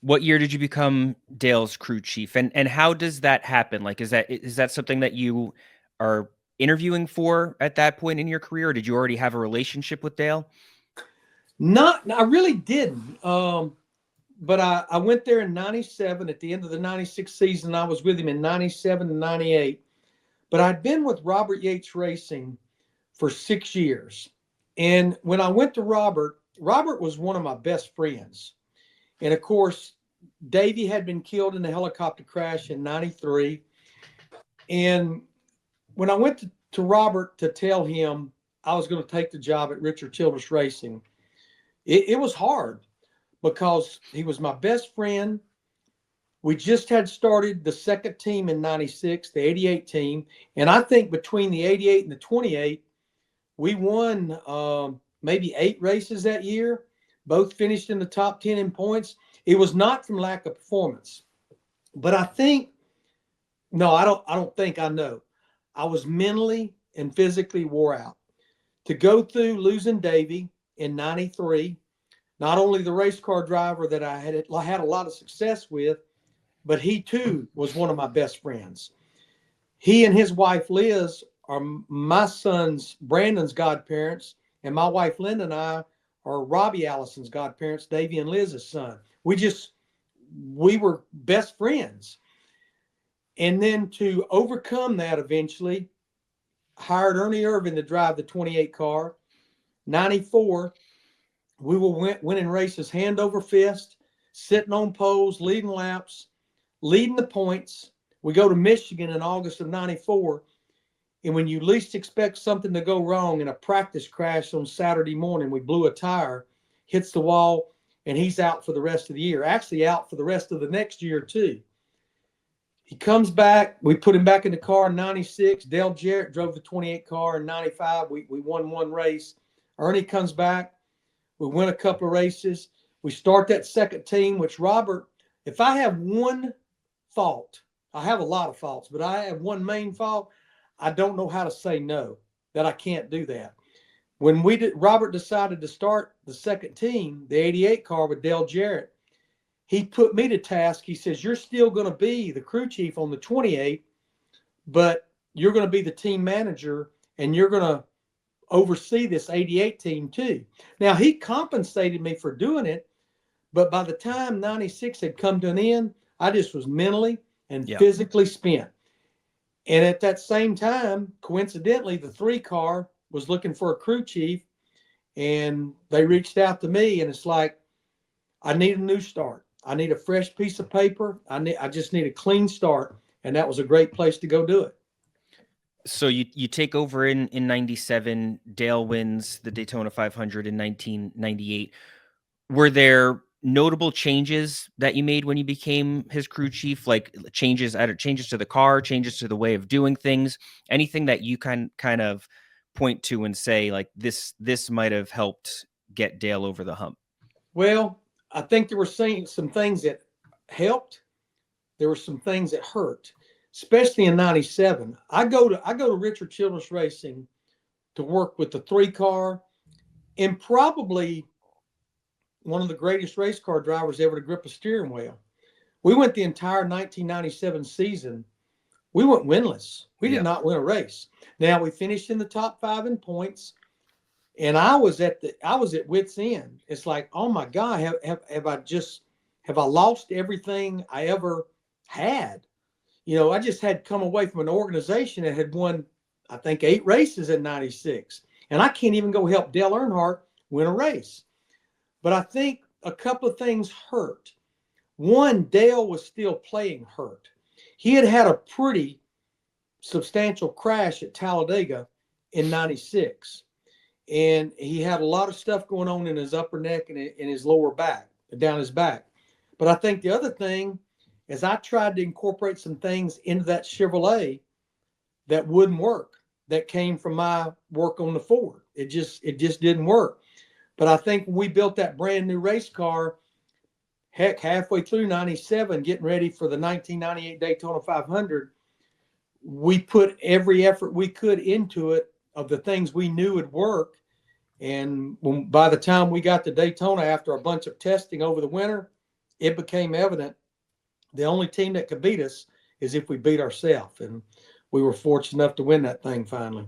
What year did you become Dale's crew chief, and how does that happen? Like, is that something that you are interviewing for at that point in your career, or did you already have a relationship with Dale? Not, I really didn't. But I went there in 97 at the end of the 96 season. I was with him in 97 and 98. But I'd been with Robert Yates Racing for 6 years. And when I went to Robert was one of my best friends. And of course, Davey had been killed in a helicopter crash in 93. And when I went to Robert to tell him I was going to take the job at Richard Childress Racing, it was hard because he was my best friend. We just had started the second team in 96, the 88 team. And I think between the 88 and the 28, we won maybe 8 races that year. Both finished in the top 10 in points. It was not from lack of performance. But I think, no, I don't think I know. I was mentally and physically wore out. To go through losing Davey in 93, not only the race car driver that I had a lot of success with, but he too was one of my best friends. He and his wife Liz are my son's Brandon's godparents, and my wife Linda and I are Robbie Allison's godparents, Davey and Liz's son. We were best friends. And then to overcome that eventually, hired Ernie Irvin to drive the 28 car. 94, we were winning races hand over fist, sitting on poles, leading laps, leading the points. We go to Michigan in August of 94. And when you least expect something to go wrong, in a practice crash on Saturday morning, we blew a tire, hits the wall, and he's out for the rest of the year. Actually out for the rest of the next year too. He comes back. We put him back in the car in 96. Dale Jarrett drove the 28 car in 95. We won one race. Ernie comes back. We win a couple of races. We start that second team, which Robert, if I have one fault, I have a lot of faults, but I have one main fault. I don't know how to say no, that I can't do that. When Robert decided to start the second team, the 88 car with Dale Jarrett, he put me to task. He says, you're still going to be the crew chief on the 28, but you're going to be the team manager and you're going to oversee this 88 team too. Now, he compensated me for doing it, but by the time 96 had come to an end, I just was mentally and physically spent. And at that same time, coincidentally, the 3 car was looking for a crew chief, and they reached out to me, and it's like, I need a new start. I need a fresh piece of paper. I just need a clean start, and that was a great place to go do it. So you take over in 97. Dale wins the Daytona 500 in 1998. Were there notable changes that you made when you became his crew chief, like changes to the car, changes to the way of doing things, anything that you kind of point to and say, like, this might have helped get Dale over the hump? Well, I think there were some things that helped. There were some things that hurt, especially in 97. I go to Richard Childress Racing to work with the 3 car, and probably one of the greatest race car drivers ever to grip a steering wheel. We went the entire 1997 season. We went winless. We did not win a race. Now, we finished in the top 5 in points, and I was at wit's end. It's like, oh my God, have I lost everything I ever had? You know, I just had come away from an organization that had won, I think, 8 races in 96. And I can't even go help Dale Earnhardt win a race. But I think a couple of things hurt. One, Dale was still playing hurt. He had a pretty substantial crash at Talladega in 96. And he had a lot of stuff going on in his upper neck and in his lower back, down his back. But I think the other thing is I tried to incorporate some things into that Chevrolet that wouldn't work, that came from my work on the Ford. It just didn't work. But I think when we built that brand new race car, heck, halfway through 97, getting ready for the 1998 Daytona 500, we put every effort we could into it of the things we knew would work. And by the time we got to Daytona, after a bunch of testing over the winter, it became evident the only team that could beat us is if we beat ourselves. And we were fortunate enough to win that thing finally.